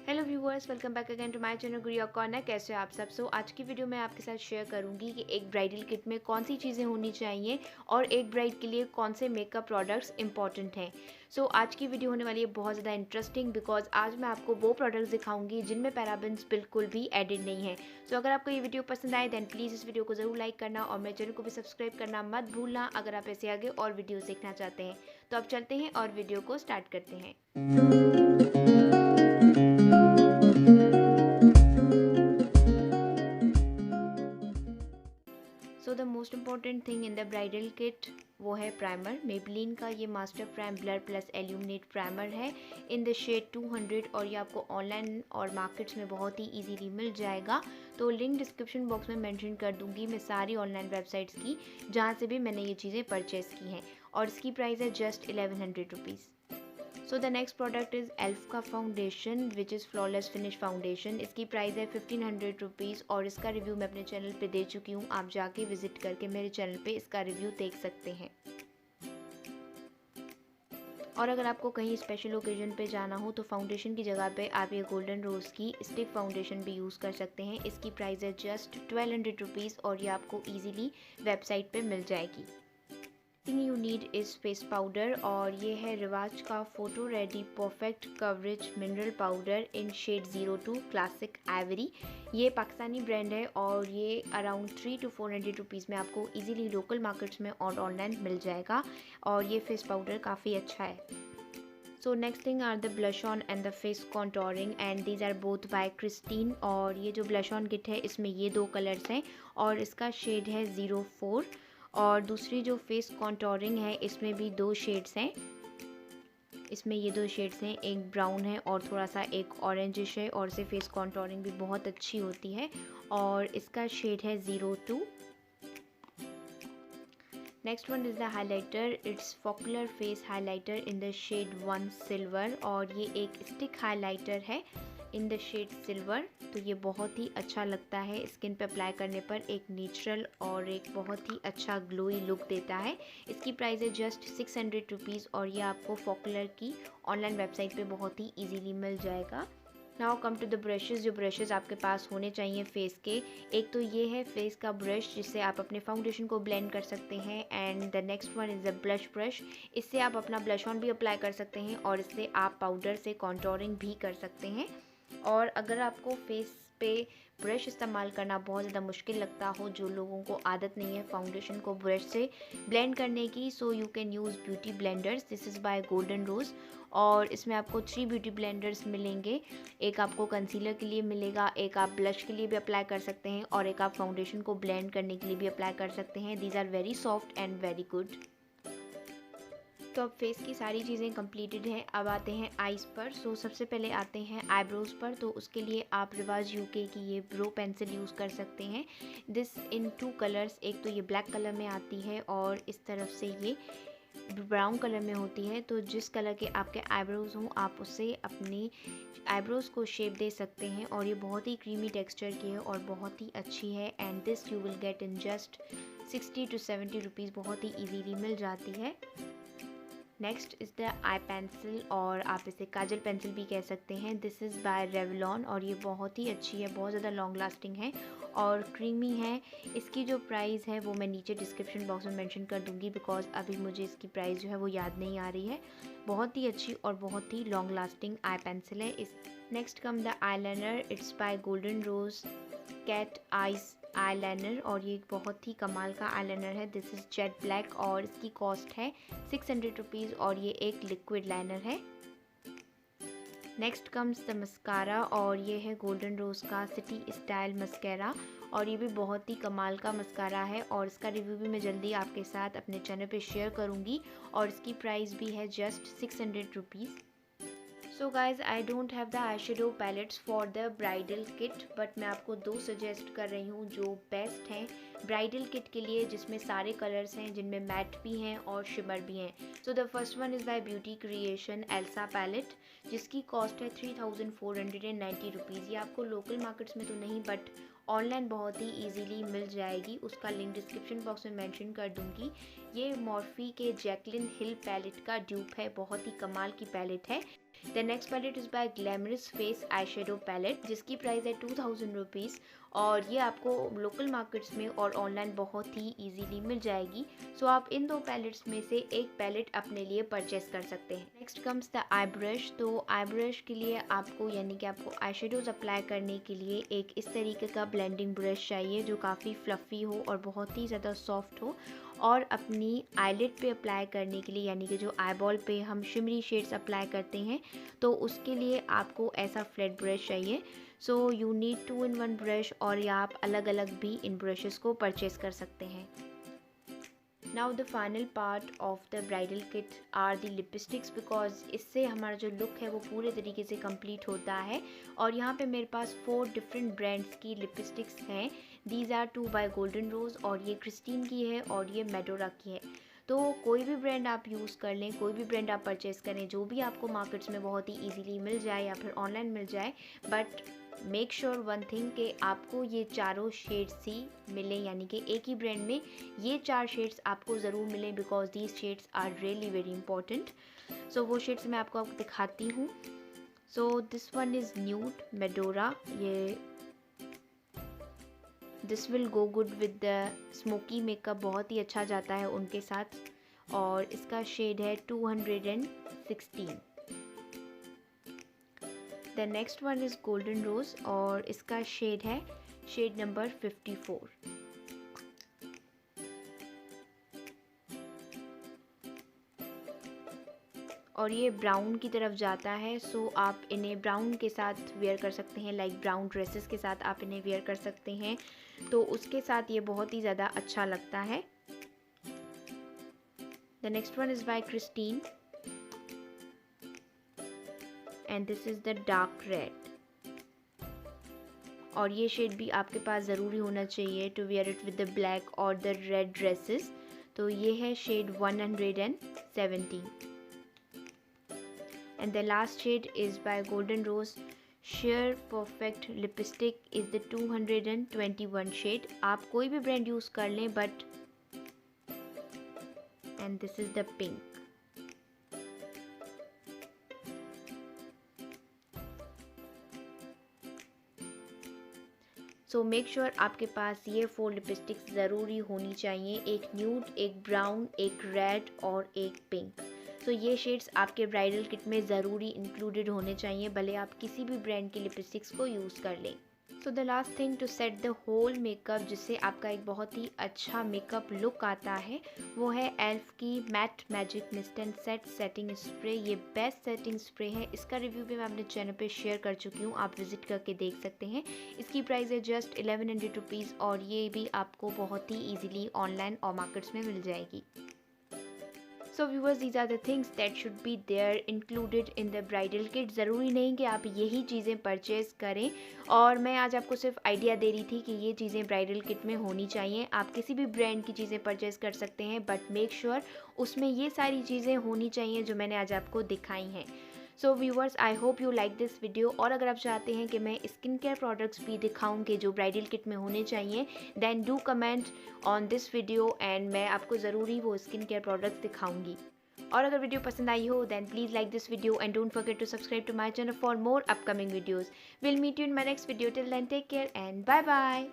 Hello viewers, welcome back again to my channel Gudiya corner. कैसे हो आप सब। आज की वीडियो में आपके साथ शेयर करूंगी कि एक ब्राइडल किट में कौन सी चीज़ें होनी चाहिए और एक ब्राइड के लिए कौन से मेकअप प्रोडक्ट्स इंपॉर्टेंट हैं। आज की वीडियो होने वाली है बहुत ज़्यादा इंटरेस्टिंग, बिकॉज आज मैं आपको वो प्रोडक्ट्स दिखाऊंगी जिनमें पैराबेन्स बिल्कुल भी एडिड नहीं है। अगर आपको ये वीडियो पसंद आए देन प्लीज़ इस वीडियो को ज़रूर लाइक करना और मेरे चैनल को भी सब्सक्राइब करना मत भूलना अगर आप ऐसे आगे और वीडियो देखना चाहते हैं। तो अब चलते हैं और वीडियो को स्टार्ट करते हैं। The most important thing in the bridal kit वो है प्राइमर। मेबलिन का ये master prime blur plus aluminate primer है इन द शेड 200 और ये आपको ऑनलाइन और मार्केट्स में बहुत ही इजीली मिल जाएगा। तो लिंक डिस्क्रिप्शन बॉक्स में मेंशन कर दूंगी मैं सारी ऑनलाइन वेबसाइट्स की जहाँ से भी मैंने ये चीज़ें परचेज़ की हैं, और इसकी प्राइस है just 1100 rupees. The next product is Elf का foundation which is flawless finish foundation. इसकी प्राइस है 1500 रुपीज़ और इसका रिव्यू मैं अपने चैनल पे दे चुकी हूँ। आप जाके विजिट करके मेरे चैनल पे इसका रिव्यू देख सकते हैं। और अगर आपको कहीं स्पेशल ओकेजन पे जाना हो तो फाउंडेशन की जगह पे आप ये गोल्डन रोज़ की स्टिक फाउंडेशन भी यूज़ कर सकते हैं। इसकी प्राइस है जस्ट 1200 रुपीज़ और ये आपको ईजिली वेबसाइट पे मिल जाएगी। Thing you need is face powder और ये है रिवाज का photo ready perfect coverage mineral powder in shade 02 classic ivory. ये पाकिस्तानी ब्रांड है और ये अराउंड 300 to 400 रुपीज़ में आपको इजीली लोकल मार्केट्स में और ऑनलाइन मिल जाएगा और ये फेस पाउडर काफ़ी अच्छा है। Next thing are the blush on and the face contouring and these are both by Christine. और ये जो ब्लश ऑन किट है इसमें ये दो कलर्स हैं और इसका शेड है 04 और दूसरी जो फेस कॉन्टोरिंग है इसमें भी दो शेड्स हैं। इसमें ये दो शेड्स हैं, एक ब्राउन है और थोड़ा सा एक ऑरेंजिश है और इससे फेस कॉन्टोरिंग भी बहुत अच्छी होती है और इसका शेड है 02। Next one is the highlighter. It's popular face highlighter in the shade 1 silver और ये एक स्टिक हाइलाइटर है इन द शेड सिल्वर। तो ये बहुत ही अच्छा लगता है स्किन पे अप्लाई करने पर, एक नेचुरल और एक बहुत ही अच्छा ग्लोई लुक देता है। इसकी प्राइस है जस्ट 600 रुपीज़ और ये आपको पॉपुलर की ऑनलाइन वेबसाइट पे बहुत ही इजीली मिल जाएगा। Now come to the brushes. जो ब्रशेज़ आपके पास होने चाहिए फेस के, एक तो ये है फेस का ब्रश जिससे आप अपने फाउंडेशन को ब्लेंड कर सकते हैं and the next one is the blush brush. इससे आप अपना ब्लश ऑन भी अप्लाई कर सकते हैं और इससे आप पाउडर से कॉन्टोरिंग भी कर सकते हैं। और अगर आपको फेस पे ब्रश इस्तेमाल करना बहुत ज़्यादा मुश्किल लगता हो, जो लोगों को आदत नहीं है फाउंडेशन को ब्रश से ब्लेंड करने की, so you can use beauty blenders. This is by golden rose और इसमें आपको 3 ब्यूटी ब्लेंडर्स मिलेंगे। एक आपको कंसीलर के लिए मिलेगा, एक आप ब्लश के लिए भी अप्लाई कर सकते हैं और एक आप फाउंडेशन को ब्लेंड करने के लिए भी अप्लाई कर सकते हैं। These are very soft and very good. तो अब फेस की सारी चीज़ें कंप्लीटेड हैं। अब आते हैं आईज़ पर। सबसे पहले आते हैं आईब्रोज़ पर। तो उसके लिए आप रिवाज यूके की ये ब्रो पेंसिल यूज़ कर सकते हैं। This in 2 colours. एक तो ये ब्लैक कलर में आती है और इस तरफ से ये ब्राउन कलर में होती है। तो जिस कलर के आपके आईब्रोज़ हों आप उससे अपनी आईब्रोज़ को शेप दे सकते हैं और ये बहुत ही क्रीमी टेक्सचर की है और बहुत ही अच्छी है and this you will get in just 60 to 70 rupees. बहुत ही ईजीली मिल जाती है। Next is the I pencil और आप इसे काजल पेंसिल भी कह सकते हैं। दिस इज़ बाय रेवलॉन और ये बहुत ही अच्छी है, बहुत ज़्यादा लॉन्ग लास्टिंग है और क्रीमी है। इसकी जो प्राइस है वो मैं नीचे डिस्क्रिप्शन बॉक्स में मेंशन कर दूंगी बिकॉज अभी मुझे इसकी प्राइस जो है वो याद नहीं आ रही है। बहुत ही अच्छी और बहुत ही लॉन्ग लास्टिंग आई पेंसिल है। इस next come the eyeliner. It's by golden Rose cat eyes eyeliner और ये एक बहुत ही कमाल का आईलाइनर है। दिस इज़ जेट ब्लैक और इसकी कॉस्ट है 600 रुपीज़ और ये एक लिक्विड लाइनर है। नेक्स्ट कम्स द मस्कारा और ये है गोल्डन रोज़ का सिटी स्टाइल मस्कारा और ये भी बहुत ही कमाल का मस्कारा है और इसका रिव्यू भी मैं जल्दी आपके साथ अपने चैनल पे शेयर करूँगी और इसकी प्राइस भी है just 600 rupees. So guys I don't have the eye shadow pallets for the bridal kit but मैं आपको 2 सजेस्ट कर रही हूँ जो बेस्ट हैं ब्राइडल किट के लिए, जिसमें सारे कलर्स हैं, जिनमें मैट भी हैं और शिमर भी हैं। The first one is by Beauty Creations Elsa palette जिसकी कॉस्ट है 3490 रुपीज़। ये आपको लोकल मार्केट्स में तो नहीं बट ऑनलाइन बहुत ही इजीली मिल जाएगी। उसका लिंक डिस्क्रिप्शन बॉक्स में मेंशन कर दूंगी। ये मॉर्फी के जैकलिन हिल पैलेट का ड्यूप है, बहुत ही कमाल की पैलेट है। The next palette is by glamorous face eyeshadow palette, जिसकी प्राइस है 2000 रुपीज़ और ये आपको लोकल मार्केट्स में और ऑनलाइन बहुत ही इजीली मिल जाएगी। सो आप इन दो पैलेट्स में से एक पैलेट अपने लिए परचेस कर सकते हैं। Next comes the I brush. तो आई ब्रश के लिए आपको यानी कि आपको आई शेडोज़ अप्लाई करने के लिए एक इस तरीके का ब्लेंडिंग ब्रश चाहिए जो काफ़ी फ्लफ़ी हो और बहुत ही ज़्यादा सॉफ्ट हो, और अपनी आईलिड पे अप्लाई करने के लिए यानी कि जो आईबॉल पे हम शिमरी शेड्स अप्लाई करते हैं तो उसके लिए आपको ऐसा फ्लैट ब्रश चाहिए। So you need 2-in-1 brush, और या आप अलग अलग भी इन ब्रशेस को परचेस कर सकते हैं। Now the final part of the bridal kit are the lipsticks, because इससे हमारा जो लुक है वो पूरे तरीके से कंप्लीट होता है। और यहाँ पे मेरे पास 4 डिफरेंट ब्रांड्स की लिपस्टिक्स हैं। These are 2 bye golden rose, और ये क्रिस्टीन की है और ये मेडोरा की है। तो कोई भी ब्रांड आप यूज़ कर लें, कोई भी ब्रांड आप परचेज़ करें, जो भी आपको मार्केट्स में बहुत ही ईजीली मिल जाए या फिर ऑनलाइन मिल जाए, but make sure one thing कि आपको ये चारों शेड्स ही मिलें, यानी कि एक ही ब्रांड में ये 4 शेड्स आपको ज़रूर मिलें, because these shades are really very important. So वो शेड्स मैं आपको दिखाती हूँ। So this one is nude Medora, ये this will go good with the smoky makeup, बहुत ही अच्छा जाता है उनके साथ, और इसका शेड है 216। The next one is golden rose और इसका शेड है शेड नंबर 54। और ये ब्राउन की तरफ जाता है, सो आप इन्हें ब्राउन के साथ वेयर कर सकते हैं, लाइक ब्राउन ड्रेसेस के साथ आप इन्हें वेयर कर सकते हैं, तो उसके साथ ये बहुत ही ज़्यादा अच्छा लगता है। The next one is by Christine and this is the dark red, और ये शेड भी आपके पास ज़रूरी होना चाहिए to wear it with the black और द रेड ड्रेसेस। तो ये है shade 117। And the last shade is by Golden Rose Sheer Perfect Lipstick is the 221 shade। आप कोई भी ब्रांड यूज़ कर लें, but and this is the pink। So make sure आपके पास ये 4 लिपस्टिक्स ज़रूरी होनी चाहिए, एक न्यूड, एक ब्राउन, एक रेड और एक पिंक। तो ये शेड्स आपके ब्राइडल किट में ज़रूरी इंक्लूडेड होने चाहिए, भले आप किसी भी ब्रांड की लिपस्टिक्स को यूज़ कर लें। So the last thing to set the whole makeup, जिससे आपका एक बहुत ही अच्छा मेकअप लुक आता है, वो है एल्फ की matte magic mist and set setting spray. ये बेस्ट सेटिंग स्प्रे है, इसका रिव्यू भी मैं अपने चैनल पे शेयर कर चुकी हूँ, आप विजिट करके देख सकते हैं। इसकी प्राइस है जस्ट 1100 रुपीज़, और ये भी आपको बहुत ही ईजिली ऑनलाइन और मार्केट्स में मिल जाएगी। So viewers, these are the things that should be there included in the bridal kit. ज़रूरी नहीं कि आप यही चीज़ें परचेज़ करें, और मैं आज आपको सिर्फ आइडिया दे रही थी कि ये चीज़ें ब्राइडल किट में होनी चाहिए। आप किसी भी ब्रांड की चीज़ें परचेज़ कर सकते हैं, बट मेक श्योर उसमें ये सारी चीज़ें होनी चाहिए जो मैंने आज आपको दिखाई हैं। So viewers, I hope you like this video, और अगर आप चाहते हैं कि मैं स्किन केयर प्रोडक्ट्स भी दिखाऊं कि जो ब्राइडल किट में होने चाहिए, then do comment on this video and मैं आपको ज़रूरी वो स्किन केयर प्रोडक्ट्स दिखाऊंगी। और अगर वीडियो पसंद आई हो, then please like this video and don't forget to subscribe to my channel for more upcoming videos. Will meet you in my next video, till then take care and bye bye.